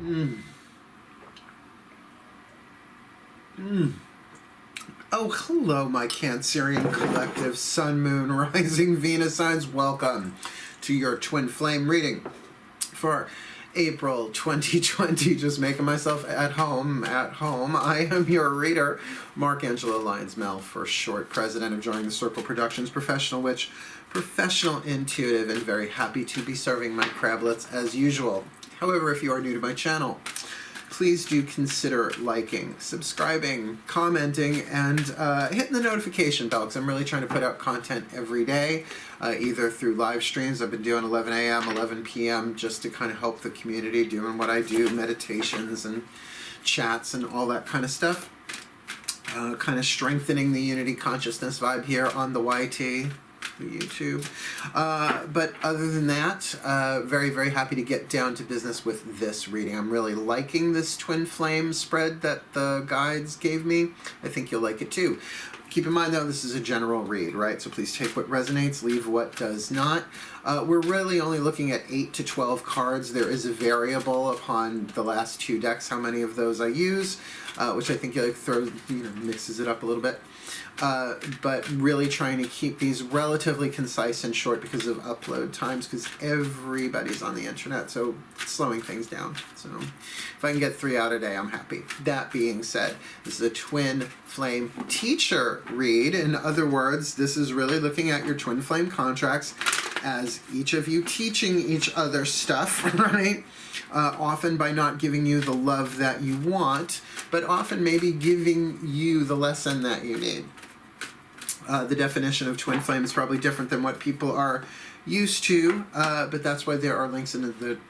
Mm. Mm. Oh, hello, my Cancerian collective, Sun, Moon, Rising, Venus signs. Welcome to your twin flame reading for April 2020. Just making myself at home. I am your reader, Mark Angelo, Lyons Mel for short, president of Joining the Circle Productions, professional witch, professional intuitive, and very happy to be serving my crablets as usual. However, if you are new to my channel, please do consider liking, subscribing, commenting, and hitting the notification bell, because I'm really trying to put out content every day, either through live streams. I've been doing 11 a.m., 11 p.m., just to kind of help the community doing what I do, meditations and chats and all that kind of stuff. Kind of strengthening the Unity Consciousness vibe here on the YT. YouTube. But other than that, very, very happy to get down to business with this reading. I'm really liking this twin flame spread that the guides gave me. I think you'll like it too. Keep in mind, though, this is a general read, right? So please take what resonates, leave what does not. We're really only looking at 8 to 12 cards. There is a variable upon the last 2 decks, how many of those I use, which I think mixes it up a little bit. But really trying to keep these relatively concise and short because of upload times, because everybody's on the internet, so slowing things down. So if I can get 3 out a day, I'm happy. That being said, this is a twin flame teacher read. In other words, this is really looking at your twin flame contracts as each of you teaching each other stuff, right? Often by not giving you the love that you want, but often maybe giving you the lesson that you need. The definition of twin flame is probably different than what people are used to, but that's why there are links in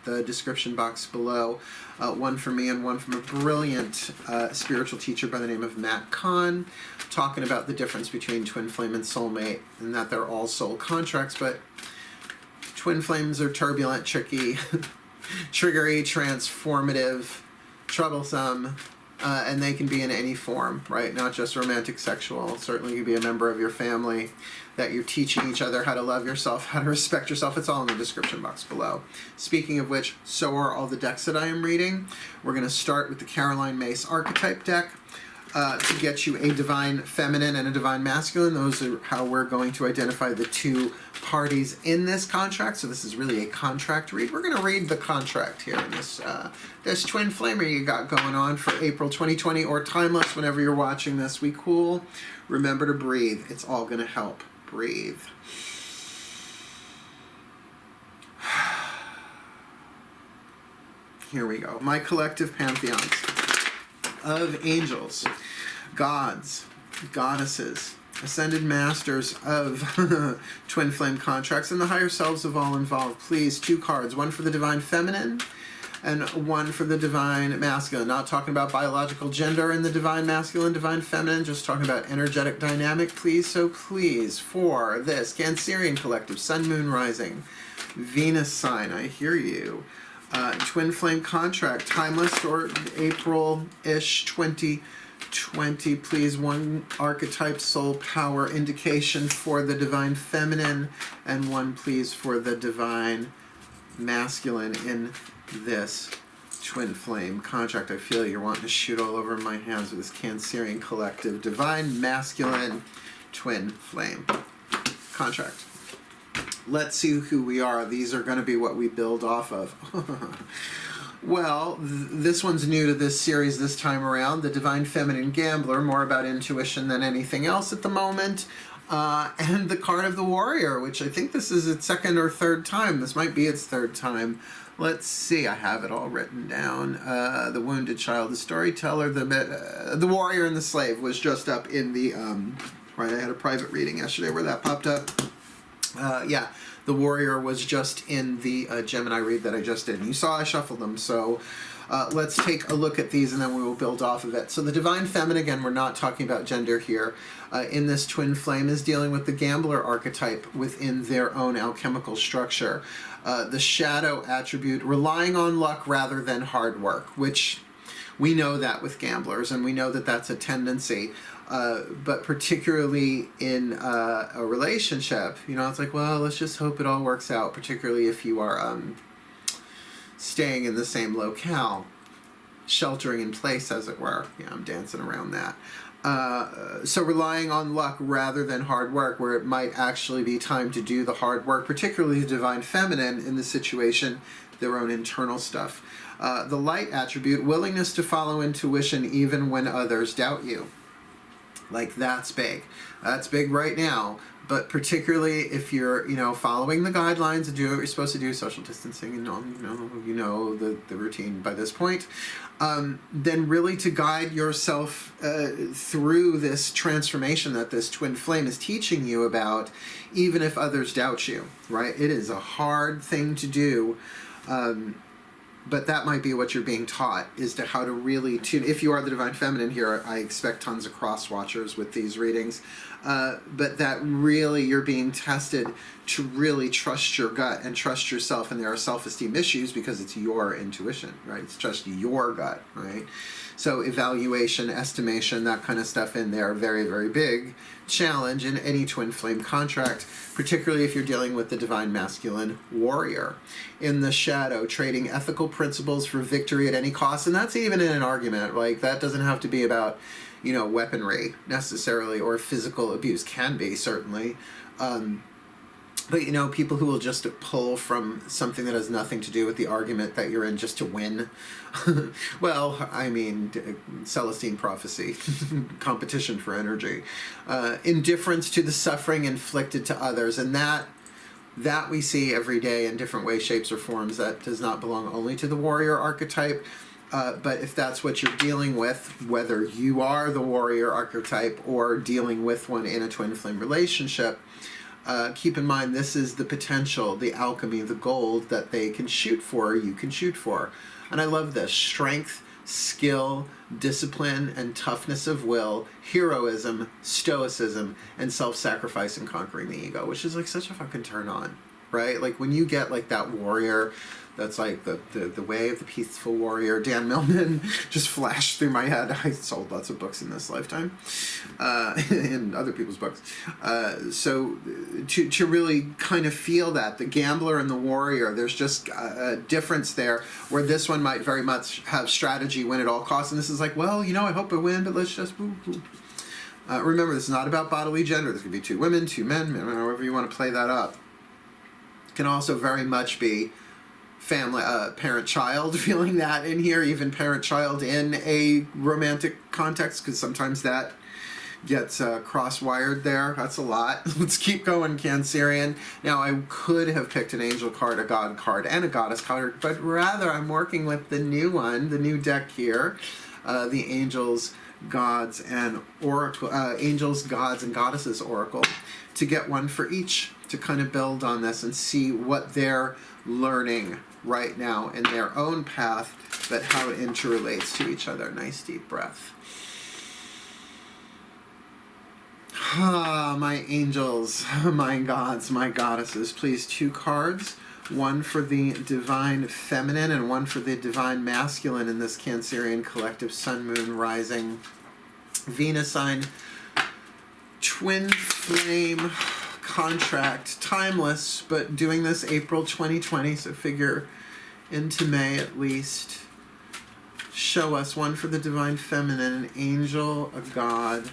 the description box below. One from me and one from a brilliant spiritual teacher by the name of Matt Kahn, talking about the difference between twin flame and soulmate, and that they're all soul contracts, but twin flames are turbulent, tricky, triggery, transformative, troublesome, and they can be in any form, right? Not just romantic, sexual. Certainly you could be a member of your family that you're teaching each other how to love yourself, how to respect yourself. It's all in the description box below. Speaking of which, so are all the decks that I am reading. We're going to start with the Caroline Myss archetype deck. To get you a divine feminine and a divine masculine. Those are how we're going to identify the 2 parties in this contract. So this is really a contract read. We're going to read the contract here in this this twin flamer you got going on for April 2020, or timeless whenever you're watching this. We cool. Remember to breathe. It's all going to help. Breathe. Here we go. My collective pantheons of angels, gods, goddesses, ascended masters of twin flame contracts, and the higher selves of all involved. Please, 2 cards, one for the divine feminine and one for the divine masculine. Not talking about biological gender in the divine masculine, divine feminine, just talking about energetic dynamic, please. So please, for this Cancerian collective, Sun, Moon, Rising, Venus sign, I hear you. Twin flame contract, timeless or April-ish 2020, please. 1 archetype soul power indication for the divine feminine, and 1 please for the divine masculine in this twin flame contract. I feel you're wanting to shoot all over my hands with this Cancerian collective divine masculine twin flame contract. Let's see who we are. These are going to be what we build off of. Well, this one's new to this series this time around. The Divine Feminine Gambler, more about intuition than anything else at the moment. And the card of the Warrior, which I think this is its 2nd or 3rd time. This might be its 3rd time. Let's see. I have it all written down. The Wounded Child, the Storyteller, the Warrior, and the Slave was just up in the... right, I had a private reading yesterday where that popped up. Yeah, the Warrior was just in the Gemini read that I just did. And you saw I shuffled them, so let's take a look at these and then we will build off of it. So the Divine Feminine, again, we're not talking about gender here, in this twin flame is dealing with the gambler archetype within their own alchemical structure. The shadow attribute, relying on luck rather than hard work, which we know that with gamblers, and we know that that's a tendency. But particularly in a relationship, you know, it's like, well, let's just hope it all works out, particularly if you are staying in the same locale. sheltering in place, as it were. Yeah, I'm dancing around that. So relying on luck rather than hard work, where it might actually be time to do the hard work, particularly the divine feminine in the situation, their own internal stuff. The light attribute, willingness to follow intuition even when others doubt you. Like, that's big. That's big right now. But particularly if you're, following the guidelines and doing what you're supposed to do, social distancing and all, the routine by this point, then really to guide yourself through this transformation that this twin flame is teaching you about, even if others doubt you, right? It is a hard thing to do. But that might be what you're being taught, is to how to really tune. If you are the divine feminine here, I expect tons of cross watchers with these readings. But that really you're being tested to really trust your gut and trust yourself. And there are self-esteem issues because it's your intuition, right? It's just your gut, right? So evaluation, estimation, that kind of stuff in there, very, very big challenge in any twin flame contract, particularly if you're dealing with the divine masculine warrior. In the shadow, trading ethical principles for victory at any cost. And that's even in an argument. Like, that doesn't have to be about, weaponry necessarily, or physical abuse. Can be, certainly. But, people who will just pull from something that has nothing to do with the argument that you're in just to win. Well, I mean, Celestine prophecy, competition for energy. Indifference to the suffering inflicted to others. And that we see every day in different ways, shapes, or forms. That does not belong only to the warrior archetype. But if that's what you're dealing with, whether you are the warrior archetype or dealing with one in a twin flame relationship, keep in mind this is the potential, the alchemy, the gold that they can shoot for, you can shoot for. And I love this. Strength, skill, discipline, and toughness of will, heroism, stoicism, and self-sacrifice and conquering the ego, which is like such a fucking turn on, right? Like when you get like that warrior, that's like the way of the peaceful warrior. Dan Millman just flashed through my head. I sold lots of books in this lifetime, and other people's books. So to really kind of feel that, the gambler and the warrior, there's just a difference there, where this one might very much have strategy, win at all costs, and this is like, well, I hope I win, but let's just woo-hoo. Remember, this is not about bodily gender. This could be two women, two men, however you want to play that up. It can also very much be family, parent-child, feeling that in here, even parent-child in a romantic context, because sometimes that gets cross-wired there. That's a lot. Let's keep going, Cancerian. Now, I could have picked an angel card, a god card, and a goddess card, but rather I'm working with the new one, the new deck here, the Angels, Gods, and Oracle, Angels, Gods, and Goddesses Oracle, to get one for each, to kind of build on this and see what they're learning right now in their own path, but how it interrelates to each other. Nice deep breath. Ah, my angels, my gods, my goddesses, please, 2 cards, one for the divine feminine and one for the divine masculine in this Cancerian collective sun, moon, rising, Venus sign, twin flame contract, timeless, but doing this April 2020, so figure into May at least. Show us one for the divine feminine, an angel, a god,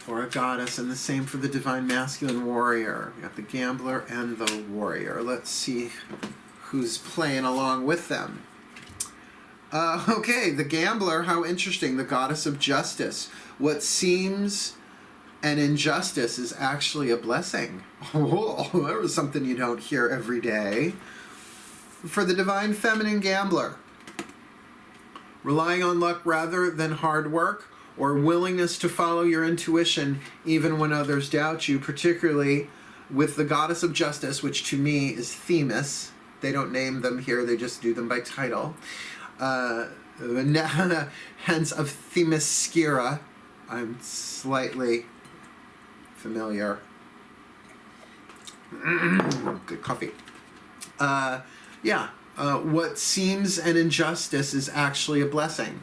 or a goddess, and the same for the divine masculine warrior. We got the gambler and the warrior. Let's see who's playing along with them. Okay, the gambler, how interesting. The goddess of justice. What seems an injustice is actually a blessing. Oh, that was something you don't hear every day. For the divine feminine gambler, relying on luck rather than hard work, or willingness to follow your intuition even when others doubt you, particularly with the goddess of justice, which to me is Themis. They don't name them here, they just do them by title. Hence of Themyscira. I'm slightly familiar. Good coffee. What seems an injustice is actually a blessing.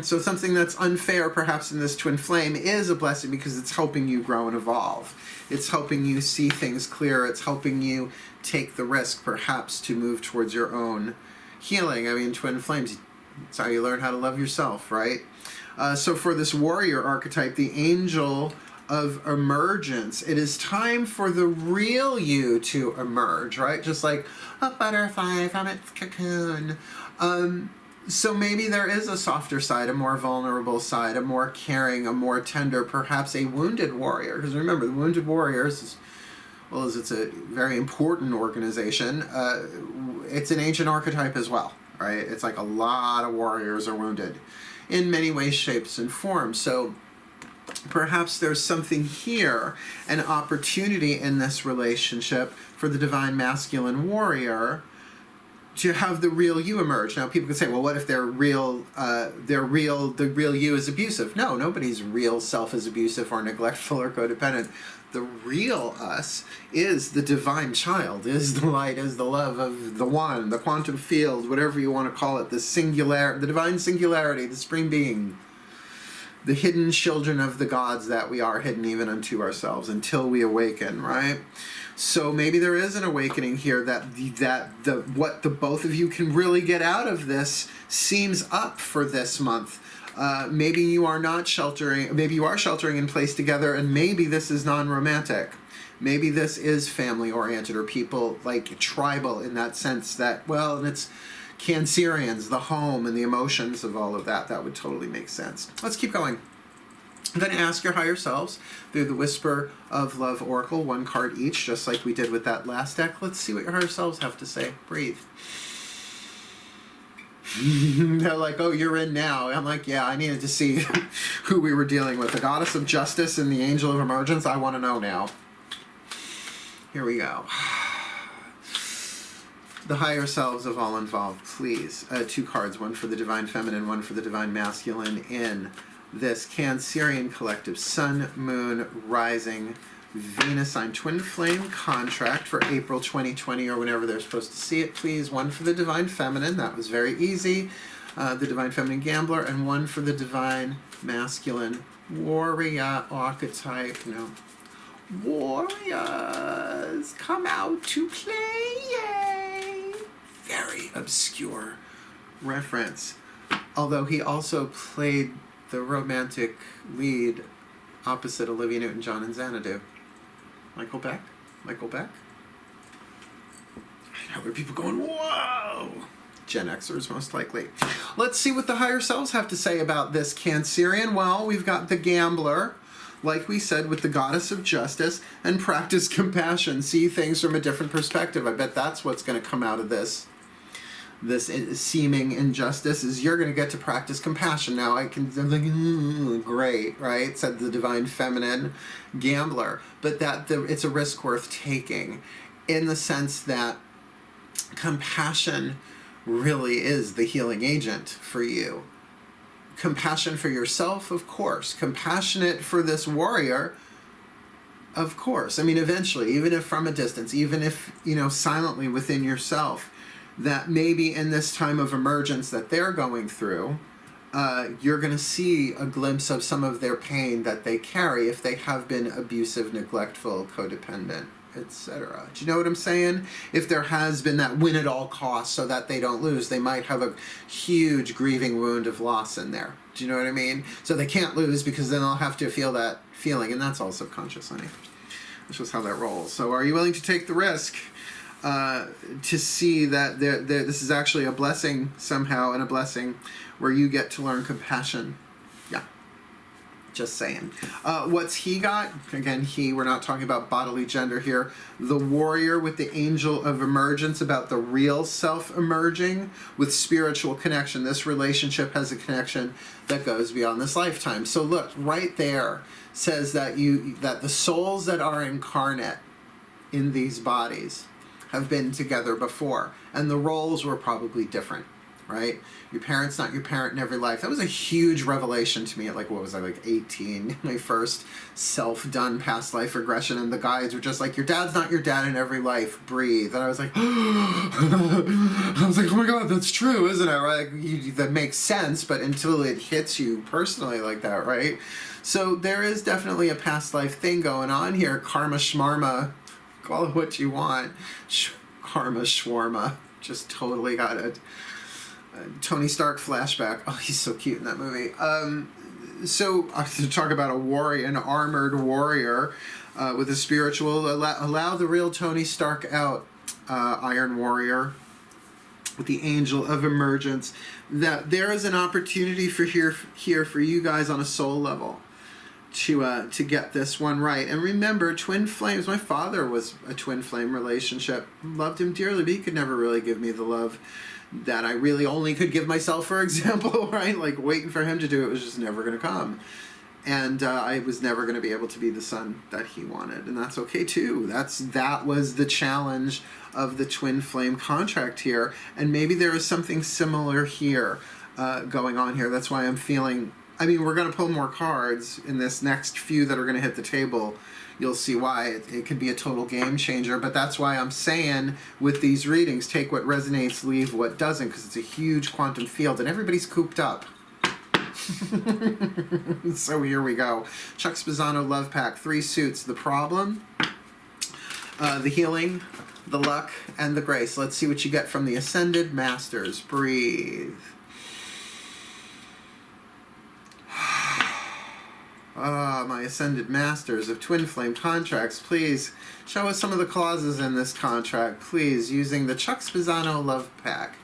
So something that's unfair, perhaps in this twin flame, is a blessing because it's helping you grow and evolve. It's helping you see things clearer. It's helping you take the risk, perhaps, to move towards your own healing. I mean, twin flames, it's how you learn how to love yourself, right? So for this warrior archetype, the angel of emergence, it is time for the real you to emerge, right? Just like a butterfly from its cocoon. So maybe there is a softer side, a more vulnerable side, a more caring, a more tender, perhaps a wounded warrior. Because remember, the Wounded Warriors, as well as it's a very important organization, it's an ancient archetype as well, right? It's like a lot of warriors are wounded in many ways, shapes, and forms. So perhaps there's something here, an opportunity in this relationship for the divine masculine warrior to have the real you emerge. Now, people can say, well, what if the real you is abusive? No, nobody's real self is abusive or neglectful or codependent. The real us is the divine child, is the light, is the love of the one, the quantum field, whatever you want to call it, the divine singularity, the supreme being, the hidden children of the gods that we are, hidden even unto ourselves until we awaken, right? So maybe there is an awakening here that what the both of you can really get out of this seems up for this month. Maybe you are not sheltering, maybe you are sheltering in place together, and maybe this is non-romantic. Maybe this is family-oriented or people like tribal in that sense that, well, and it's Cancerians, the home and the emotions of all of that. That would totally make sense. Let's keep going. Then ask your higher selves through the Whisper of Love Oracle, one card each, just like we did with that last deck. Let's see what your higher selves have to say. Breathe. They're like, oh, you're in now. I'm like, yeah, I needed to see who we were dealing with. The Goddess of Justice and the Angel of Emergence. I want to know now. Here we go. The higher selves of all involved, please. 2 cards, one for the Divine Feminine, one for the Divine Masculine in this Cancerian collective Sun, Moon, Rising, Venus sign twin flame contract for April 2020 or whenever they're supposed to see it, please. One for the Divine Feminine, that was very easy. The Divine Feminine Gambler, and one for the Divine Masculine Warrior archetype. No. Warriors, come out to play, yay! Very obscure reference. Although he also played the romantic lead opposite Olivia Newton-John and Xanadu. Michael Beck? Michael Beck? I know there are people going, whoa! Gen Xers, most likely. Let's see what the higher selves have to say about this Cancerian. Well, we've got the Gambler, like we said, with the Goddess of Justice, and practice compassion. See things from a different perspective. I bet that's what's going to come out of this seeming injustice, is you're going to get to practice compassion. Now I'm like, great, right? Said the Divine Feminine Gambler. But it's a risk worth taking in the sense that compassion really is the healing agent for you. Compassion for yourself, of course. Compassionate for this warrior, of course. I mean, eventually, even if from a distance, even if, silently within yourself, that maybe in this time of emergence that they're going through, you're going to see a glimpse of some of their pain that they carry if they have been abusive, neglectful, codependent, etc. Do you know what I'm saying? If there has been that win at all costs so that they don't lose, they might have a huge grieving wound of loss in there. Do you know what I mean? So they can't lose because then they'll have to feel that feeling, and that's all subconscious, honey. That's just how that rolls. So are you willing to take the risk to see that this is actually a blessing somehow, and a blessing where you get to learn compassion? Yeah. Just saying. What's he got? Again, we're not talking about bodily gender here. The warrior with the angel of emergence, about the real self emerging with spiritual connection. This relationship has a connection that goes beyond this lifetime. So look, right there says that that the souls that are incarnate in these bodies have been together before, and the roles were probably different, right? Your parent's not your parent in every life. That was a huge revelation to me at 18, my first self-done past life regression, and the guides were just like, your dad's not your dad in every life, breathe. And I was like, oh my God, that's true, isn't it, right? That makes sense, but until it hits you personally like that, right? So there is definitely a past life thing going on here. Karma shmarma, call it what you want. Karma shawarma. Just totally got it. Tony Stark flashback. Oh, he's so cute in that movie. So to talk about a warrior, an armored warrior with a spiritual, allow the real Tony Stark out, Iron Warrior, with the angel of emergence. That there is an opportunity for here for you guys on a soul level to get this one right. And remember, twin flames. My father was a twin flame relationship. Loved him dearly, but he could never really give me the love that I really only could give myself, for example, right? Like waiting for him to do it was just never going to come. And I was never going to be able to be the son that he wanted. And that's okay too. That was the challenge of the twin flame contract here. And maybe there is something similar here going on here. That's why I'm feeling, I mean, we're going to pull more cards in this next few that are going to hit the table. You'll see why it could be a total game changer. But that's why I'm saying with these readings, take what resonates, leave what doesn't, because it's a huge quantum field and everybody's cooped up. So here we go. Chuck Spezzano Love Pack, 3 suits. The problem, the healing, the luck, and the grace. Let's see what you get from the Ascended Masters. Breathe. My Ascended Masters of Twin Flame Contracts, please show us some of the clauses in this contract, please, using the Chuck Spezzano Love Pack.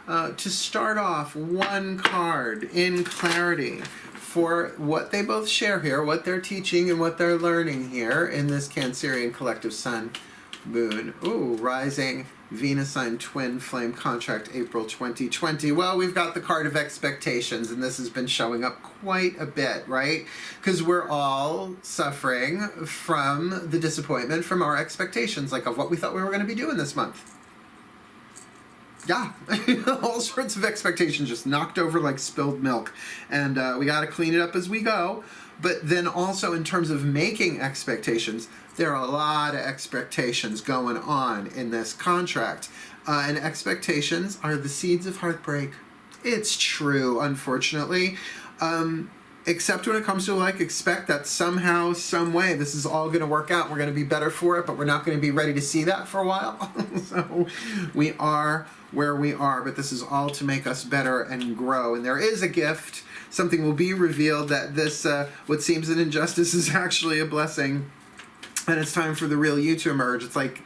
To start off, 1 card in clarity for what they both share here, what they're teaching and what they're learning here in this Cancerian Collective Sun, Moon, Rising, Venus sign twin flame contract, April 2020. Well, we've got the card of expectations, and this has been showing up quite a bit, right? Because we're all suffering from the disappointment from our expectations, like of what we thought we were going to be doing this month. Yeah, all sorts of expectations just knocked over like spilled milk. And we got to clean it up as we go. But then also in terms of making expectations, there are a lot of expectations going on in this contract. And expectations are the seeds of heartbreak. It's true, unfortunately. Except when it comes to like expect that somehow, some way, this is all going to work out. We're going to be better for it, but we're not going to be ready to see that for a while. So we are where we are, but this is all to make us better and grow. And there is a gift. Something will be revealed that this, what seems an injustice is actually a blessing. And it's time for the real you to emerge. It's like,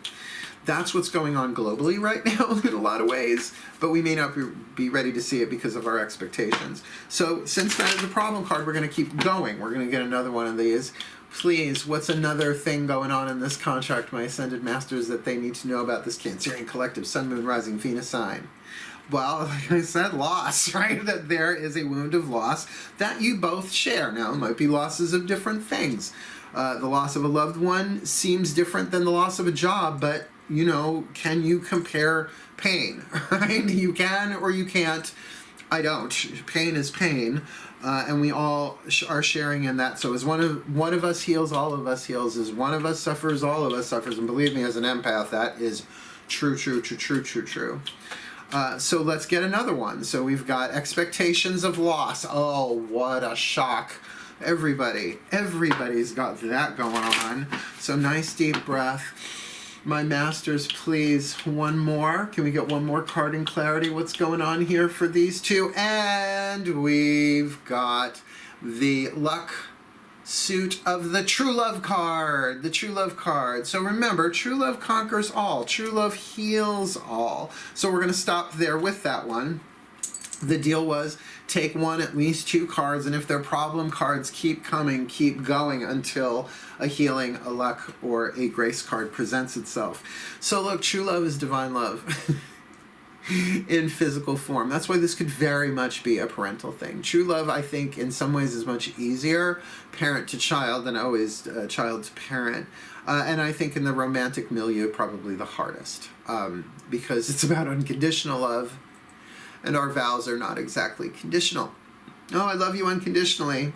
that's what's going on globally right now in a lot of ways, but we may not be ready to see it because of our expectations. So since that is a problem card, we're going to keep going. We're going to get another one of these. Please, what's another thing going on in this contract, my Ascended Masters, that they need to know about this Cancerian Collective Sun, Moon, Rising, Venus sign? Well, like I said, loss, right? That there is a wound of loss that you both share. Now, it might be losses of different things. The loss of a loved one seems different than the loss of a job, but you know, can you compare pain? Right? You can or you can't. I don't. Pain is pain, and we all are sharing in that. So as one of us heals, all of us heals. As one of us suffers, all of us suffers. And believe me, as an empath, that is true, true, true, true, true, true. So let's get another one. So we've got expectations of loss. Oh, what a shock. Everybody's got that going on. So nice deep breath. My masters, please, one more. Can we get one more card in clarity? What's going on here for these two? And we've got the luck suit of the true love card. The true love card. So remember, true love conquers all. True love heals all. So we're going to stop there with that one. The deal was take one, at least 2 cards, and if they're problem cards, keep coming, keep going until a healing, a luck, or a grace card presents itself. So look, true love is divine love in physical form. That's why this could very much be a parental thing. True love, I think, in some ways is much easier, parent to child, than always child to parent. And I think in the romantic milieu, probably the hardest, because it's about unconditional love. And our vows are not exactly conditional. Oh, I love you unconditionally.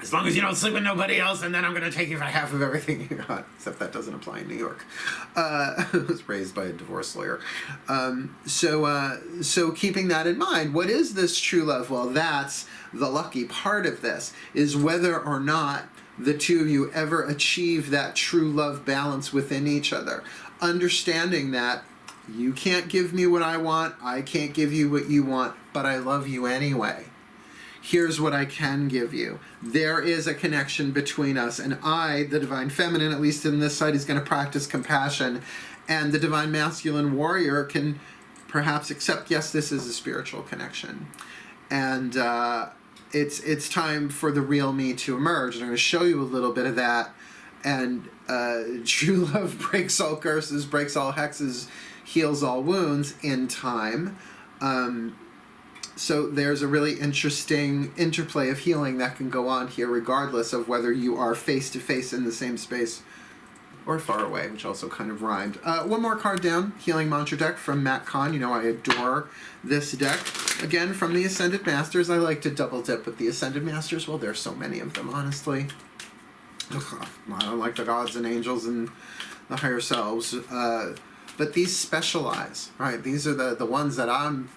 As long as you don't sleep with nobody else, and then I'm going to take you for half of everything you got. Except that doesn't apply in New York. I was raised by a divorce lawyer. So keeping that in mind, what is this true love? Well, that's the lucky part of this, is whether or not the two of you ever achieve that true love balance within each other. Understanding that You can't give me what I want. I can't give you what you want, but I love you anyway. Here's what I can give you. There is a connection between us, and I, the divine feminine, at least in this side, is going to practice compassion, and the divine masculine warrior can perhaps accept, yes, this is a spiritual connection. And it's time for the real me to emerge. And I'm going to show you a little bit of that. And true love breaks all curses, breaks all hexes, heals all wounds in time. So there's a really interesting interplay of healing that can go on here, regardless of whether you are face-to-face in the same space or far away, which also kind of rhymed. One more card down, Healing Mantra deck from Matt Kahn. You know I adore this deck. Again, from the Ascended Masters. I like to double dip with the Ascended Masters. Well, there's so many of them, honestly. Ugh, I don't like the gods and angels and the higher selves. But these specialize, right? These are the ones that I'm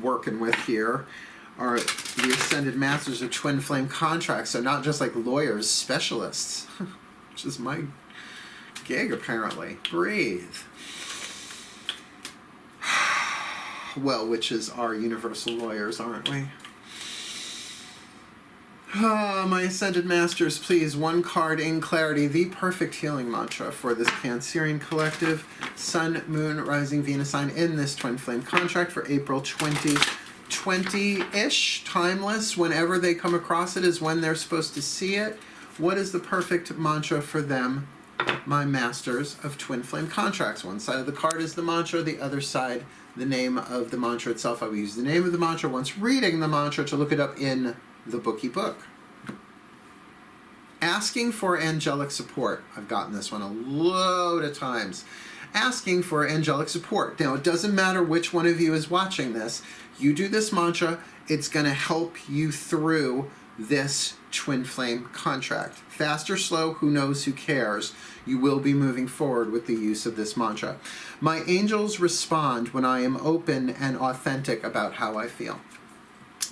working with here, are the Ascended Masters of Twin Flame Contracts. So not just like lawyers, specialists, which is my gig apparently. Breathe. Well, witches are universal lawyers, aren't we? Ah, my Ascended Masters, please, one card in clarity, the perfect healing mantra for this Cancerian collective, Sun, Moon, Rising, Venus sign in this Twin Flame contract for April 2020-ish, timeless. Whenever they come across it is when they're supposed to see it. What is the perfect mantra for them, my masters of Twin Flame contracts? One side of the card is the mantra, the other side the name of the mantra itself. I will use the name of the mantra once reading the mantra to look it up in the bookie book. Asking for angelic support. I've gotten this one a load of times. Asking for angelic support. Now, it doesn't matter which one of you is watching this. You do this mantra, it's going to help you through this Twin Flame contract. Fast or slow, who knows, who cares? You will be moving forward with the use of this mantra. My angels respond when I am open and authentic about how I feel.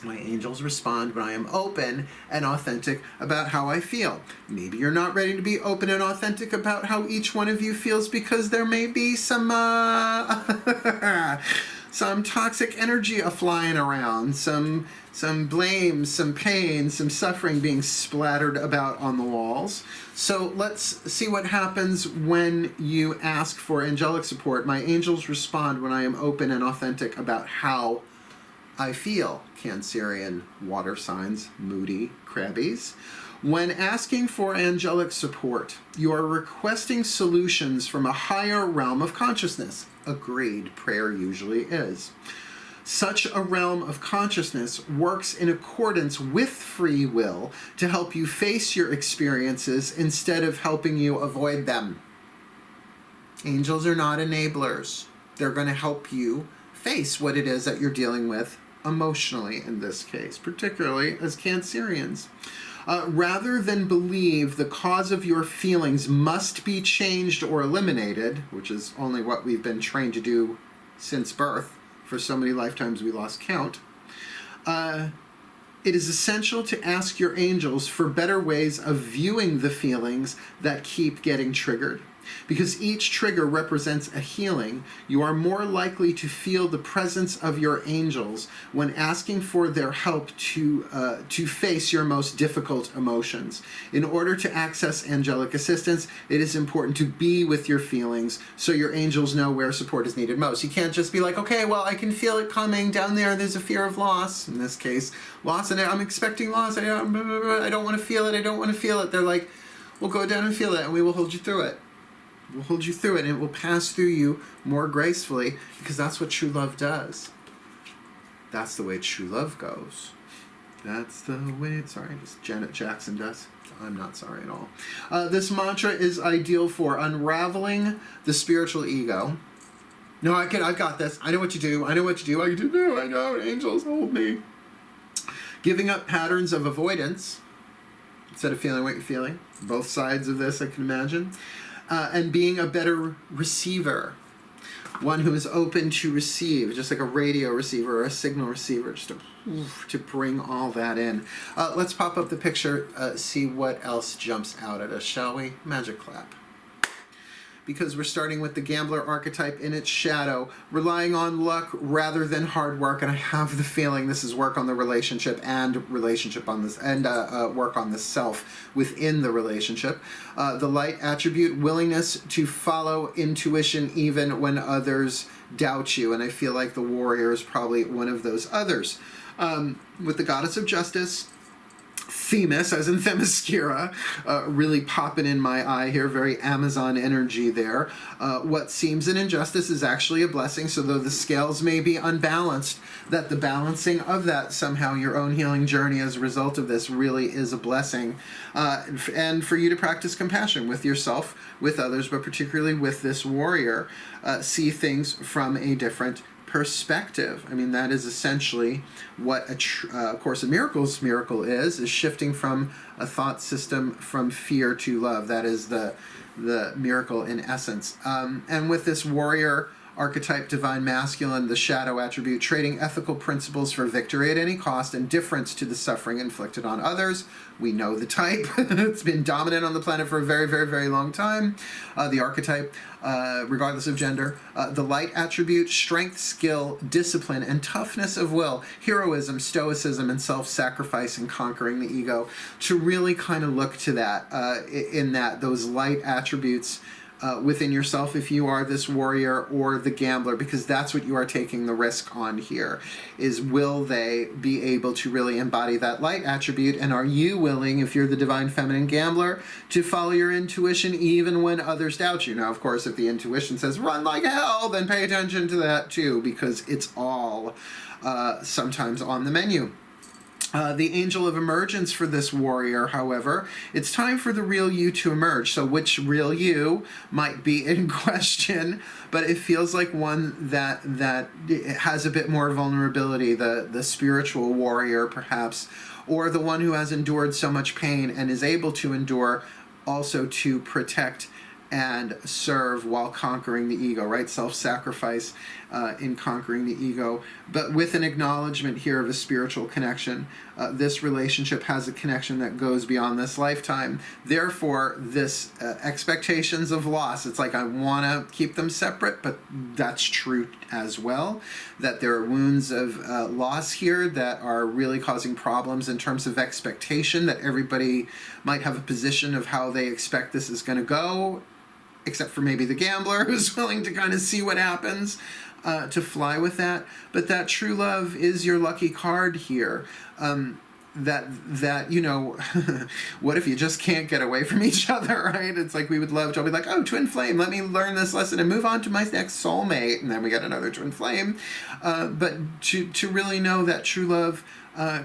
My angels respond when I am open and authentic about how I feel. Maybe you're not ready to be open and authentic about how each one of you feels because there may be some some toxic energy flying around, some blame, some pain, some suffering being splattered about on the walls. So let's see what happens when you ask for angelic support. My angels respond when I am open and authentic about how I feel. Cancerian water signs, moody crabbies. When asking for angelic support, you are requesting solutions from a higher realm of consciousness. Agreed, prayer usually is. Such a realm of consciousness works in accordance with free will to help you face your experiences instead of helping you avoid them. Angels are not enablers. They're going to help you face what it is that you're dealing with emotionally in this case, particularly as Cancerians. Rather than believe the cause of your feelings must be changed or eliminated, which is only what we've been trained to do since birth, for so many lifetimes we lost count, it is essential to ask your angels for better ways of viewing the feelings that keep getting triggered. Because each trigger represents a healing, you are more likely to feel the presence of your angels when asking for their help to face your most difficult emotions. In order to access angelic assistance, it is important to be with your feelings so your angels know where support is needed most. You can't just be like, okay, well, I can feel it coming down there. There's a fear of loss, in this case, loss, and I'm expecting loss. I don't want to feel it. I don't want to feel it. They're like, well, go down and feel it, and we will hold you through it. We'll hold you through it, and it will pass through you more gracefully, because that's what true love does. That's the way true love goes. That's the way, sorry, just Janet Jackson does. I'm not sorry at all. This mantra is ideal for unraveling the spiritual ego. No, I've got this. I know what you do. I know what you do. I do. I know. Angels, hold me. Giving up patterns of avoidance instead of feeling what you're feeling. Both sides of this, I can imagine. And being a better receiver, one who is open to receive, just like a radio receiver or a signal receiver, just to bring all that in. Let's pop up the picture, see what else jumps out at us, shall we? Magic clap. because we're starting with the gambler archetype in its shadow, relying on luck rather than hard work. And I have the feeling this is work on the relationship and relationship on this, and work on the self within the relationship. The light attribute, willingness to follow intuition even when others doubt you. And I feel like the warrior is probably one of those others. With the goddess of justice, Themis, as in Themyscira, really popping in my eye here, very Amazon energy there. What seems an injustice is actually a blessing, so though the scales may be unbalanced, that the balancing of that, somehow your own healing journey as a result of this really is a blessing. And for you to practice compassion with yourself, with others, but particularly with this warrior, see things from a different perspective. I mean, that is essentially what a Course in Miracles miracle is shifting from a thought system from fear to love. That is the miracle in essence. And with this warrior archetype, divine masculine, the shadow attribute, trading ethical principles for victory at any cost, indifference to the suffering inflicted on others. We know the type. It's been dominant on the planet for a very, very, very long time. The archetype, regardless of gender. The light attribute, strength, skill, discipline, and toughness of will, heroism, stoicism, and self-sacrifice and conquering the ego. To really kind of look to that, in that, those light attributes within yourself, if you are this warrior or the gambler, because that's what you are taking the risk on here, is will they be able to really embody that light attribute, and are you willing, if you're the divine feminine gambler, to follow your intuition even when others doubt you? Now, of course, if the intuition says run like hell, then pay attention to that too, because it's all sometimes on the menu. The angel of emergence for this warrior, however, it's time for the real you to emerge. So which real you might be in question, but it feels like one that has a bit more vulnerability, the spiritual warrior perhaps, or the one who has endured so much pain and is able to endure also to protect and serve while conquering the ego, right? Self-sacrifice in conquering the ego, but with an acknowledgement here of a spiritual connection. This relationship has a connection that goes beyond this lifetime. Therefore, this expectations of loss, it's like I want to keep them separate, but that's true as well, that there are wounds of loss here that are really causing problems in terms of expectation, that everybody might have a position of how they expect this is going to go, except for maybe the gambler who's willing to kind of see what happens, to fly with that. But that true love is your lucky card here. That you know, what if you just can't get away from each other, right? It's like we would love to be like, oh, twin flame, let me learn this lesson and move on to my next soulmate, and then we get another twin flame. But to really know that true love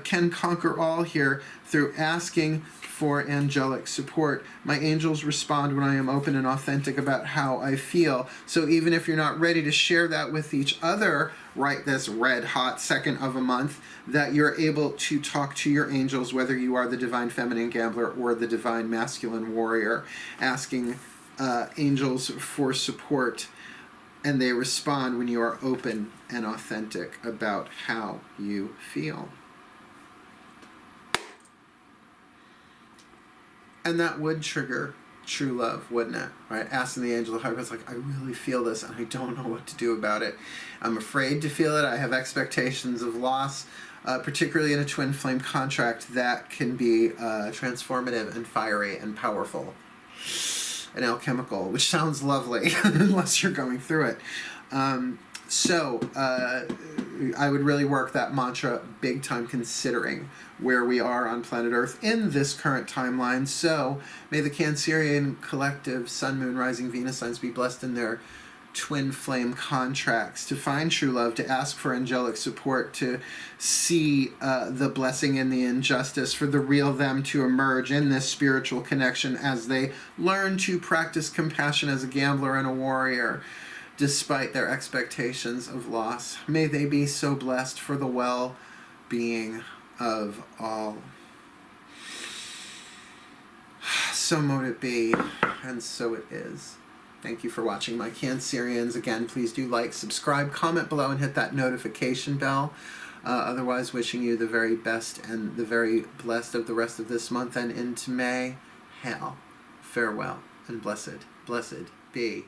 can conquer all here through asking for angelic support. My angels respond when I am open and authentic about how I feel. So even if you're not ready to share that with each other right this red hot second of a month, that you're able to talk to your angels, whether you are the divine feminine gambler or the divine masculine warrior, asking angels for support, and they respond when you are open and authentic about how you feel. And that would trigger true love, wouldn't it? Right? Asking the angel of heart, it's like, I really feel this and I don't know what to do about it. I'm afraid to feel it. I have expectations of loss, particularly in a twin flame contract that can be transformative and fiery and powerful and alchemical, which sounds lovely unless you're going through it. So I would really work that mantra big time, considering where we are on planet Earth in this current timeline. So may the Cancerian collective Sun, Moon, Rising, Venus signs be blessed in their twin flame contracts, to find true love, to ask for angelic support, to see the blessing in the injustice, for the real them to emerge in this spiritual connection as they learn to practice compassion as a gambler and a warrior, despite their expectations of loss. May they be so blessed for the well-being of all. So mote it be, and so it is. Thank you for watching, my Cancerians. Again, please do like, subscribe, comment below, and hit that notification bell. Otherwise, wishing you the very best and the very blessed of the rest of this month and into May. Hail, farewell, and blessed, blessed be.